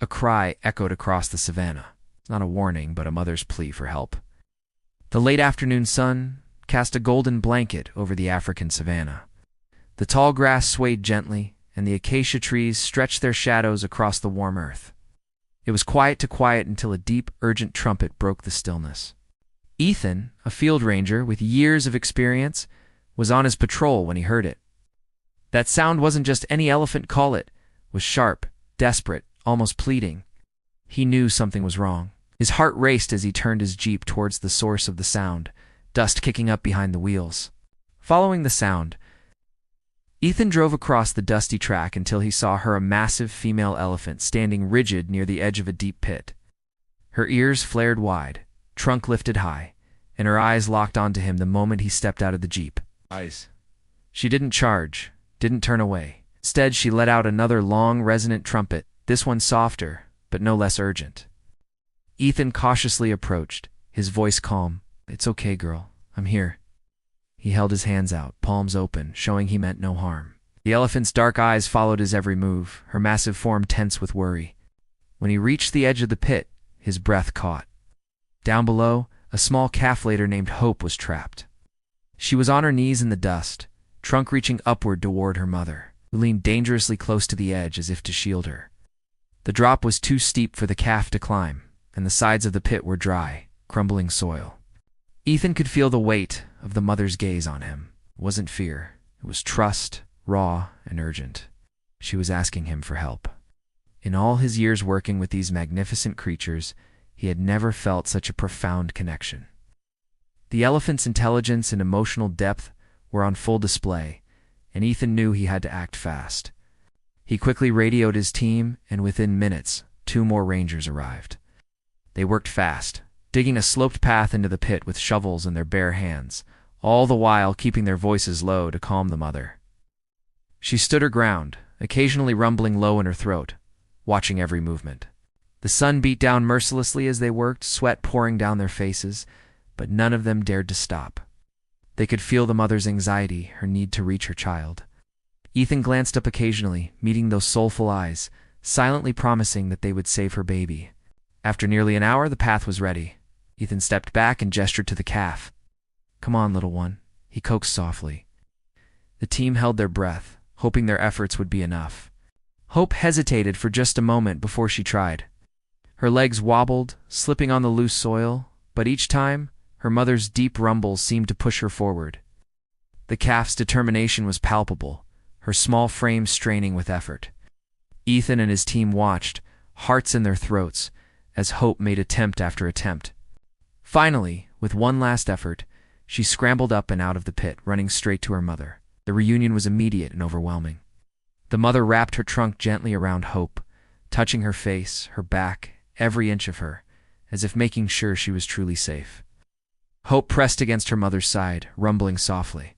A cry echoed across the savannah, not a warning, but a mother's plea for help. The late afternoon sun cast a golden blanket over the African savannah. The tall grass swayed gently, and the acacia trees stretched their shadows across the warm earth. It was quiet to quiet until a deep, urgent trumpet broke the stillness. Ethan, a field ranger with years of experience, was on his patrol when he heard it. That sound wasn't just any elephant call, it was sharp, desperate, almost pleading. He knew something was wrong. His heart raced as he turned his jeep towards the source of the sound, dust kicking up behind the wheels. Following the sound, Ethan drove across the dusty track until he saw her, a massive female elephant standing rigid near the edge of a deep pit. Her ears flared wide, trunk lifted high, and her eyes locked onto him the moment he stepped out of the jeep. Eyes. She didn't charge, didn't turn away. Instead, she let out another long, resonant trumpet, this one softer, but no less urgent. Ethan cautiously approached, his voice calm. "It's okay, girl. I'm here." He held his hands out, palms open, showing he meant no harm. The elephant's dark eyes followed his every move, her massive form tense with worry. When he reached the edge of the pit, his breath caught. Down below, a small calf later named Hope was trapped. She was on her knees in the dust, trunk reaching upward toward her mother, who leaned dangerously close to the edge as if to shield her. The drop was too steep for the calf to climb, and the sides of the pit were dry, crumbling soil. Ethan could feel the weight of the mother's gaze on him. It wasn't fear. It was trust, raw and urgent. She was asking him for help. In all his years working with these magnificent creatures, he had never felt such a profound connection. The elephant's intelligence and emotional depth were on full display, and Ethan knew he had to act fast. He quickly radioed his team, and within minutes, 2 more rangers arrived. They worked fast, digging a sloped path into the pit with shovels in their bare hands, all the while keeping their voices low to calm the mother. She stood her ground, occasionally rumbling low in her throat, watching every movement. The sun beat down mercilessly as they worked, sweat pouring down their faces, but none of them dared to stop. They could feel the mother's anxiety, her need to reach her child. Ethan glanced up occasionally, meeting those soulful eyes, silently promising that they would save her baby. After nearly an hour, the path was ready. Ethan stepped back and gestured to the calf. "Come on, little one," he coaxed softly. The team held their breath, hoping their efforts would be enough. Hope hesitated for just a moment before she tried. Her legs wobbled, slipping on the loose soil, but each time, her mother's deep rumbles seemed to push her forward. The calf's determination was palpable, her small frame straining with effort. Ethan and his team watched, hearts in their throats, as Hope made attempt after attempt. Finally, with one last effort, she scrambled up and out of the pit, running straight to her mother. The reunion was immediate and overwhelming. The mother wrapped her trunk gently around Hope, touching her face, her back, every inch of her, as if making sure she was truly safe. Hope pressed against her mother's side, rumbling softly.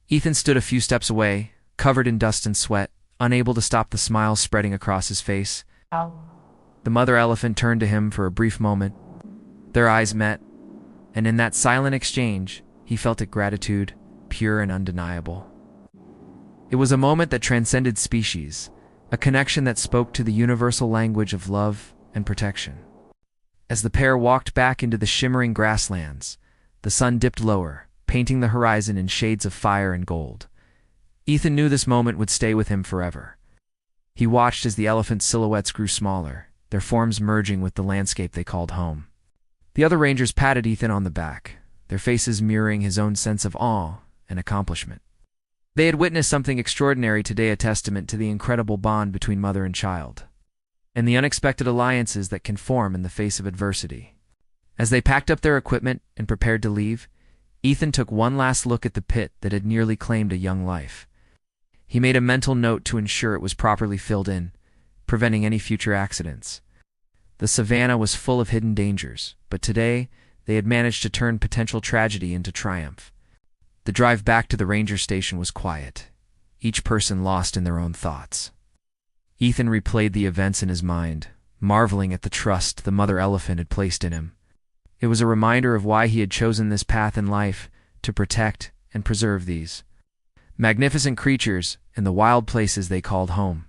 Ethan stood a few steps away, covered in dust and sweat, unable to stop the smile spreading across his face. The mother elephant turned to him for a brief moment. Their eyes met, and in that silent exchange, he felt a gratitude, pure and undeniable. It was a moment that transcended species, a connection that spoke to the universal language of love and protection. As the pair walked back into the shimmering grasslands, the sun dipped lower, painting the horizon in shades of fire and gold. Ethan knew this moment would stay with him forever. He watched as the elephant's silhouettes grew smaller, their forms merging with the landscape they called home. The other rangers patted Ethan on the back, their faces mirroring his own sense of awe and accomplishment. They had witnessed something extraordinary today, a testament to the incredible bond between mother and child, and the unexpected alliances that can form in the face of adversity. As they packed up their equipment and prepared to leave, Ethan took one last look at the pit that had nearly claimed a young life. He made a mental note to ensure it was properly filled in, preventing any future accidents. The savannah was full of hidden dangers, but today they had managed to turn potential tragedy into triumph. The drive back to the ranger station was quiet, each person lost in their own thoughts. Ethan replayed the events in his mind, marveling at the trust the mother elephant had placed in him. It was a reminder of why he had chosen this path in life, to protect and preserve these magnificent creatures in the wild places they called home.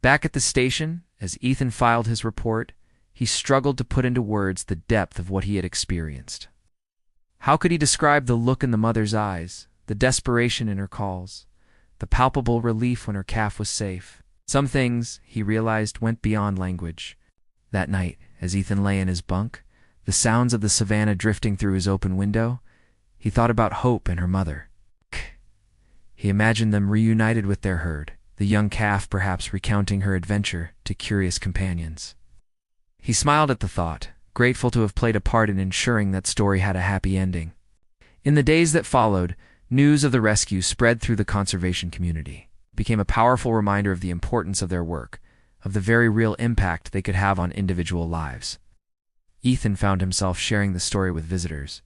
Back at the station, As Ethan filed his report, he struggled to put into words the depth of what he had experienced. How could he describe the look in the mother's eyes, the desperation in her calls, the palpable relief when her calf was safe? Some things, he realized, went beyond language. That night, as Ethan lay in his bunk, the sounds of the savannah drifting through his open window, he thought about Hope and her mother. He imagined them reunited with their herd, the young calf perhaps recounting her adventure to curious companions. He smiled at the thought, grateful to have played a part in ensuring that story had a happy ending. In the days that followed, news of the rescue spread through the conservation community. It became a powerful reminder of the importance of their work, of the very real impact they could have on individual lives. Ethan found himself sharing the story with visitors,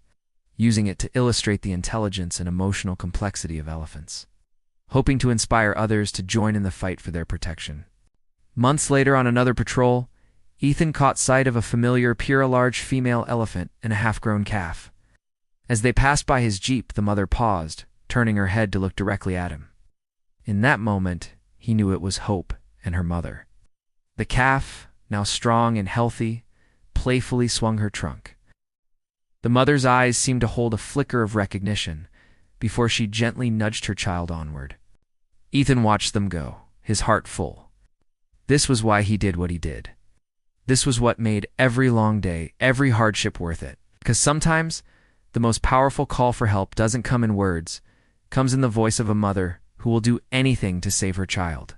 using it to illustrate the intelligence and emotional complexity of elephants, hoping to inspire others to join in the fight for their protection. Months later, on another patrol, Ethan caught sight of a familiar large female elephant and a half-grown calf. As they passed by his jeep, the mother paused, turning her head to look directly at him. In that moment, he knew it was Hope and her mother. The calf, now strong and healthy, playfully swung her trunk. The mother's eyes seemed to hold a flicker of recognition before she gently nudged her child onward. Ethan watched them go, his heart full. This was why he did what he did. This was what made every long day, every hardship worth it. Because sometimes, the most powerful call for help doesn't come in words, comes in the voice of a mother who will do anything to save her child.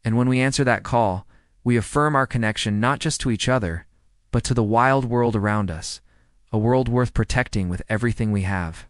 And when we answer that call, we affirm our connection not just to each other, but to the wild world around us, a world worth protecting with everything we have.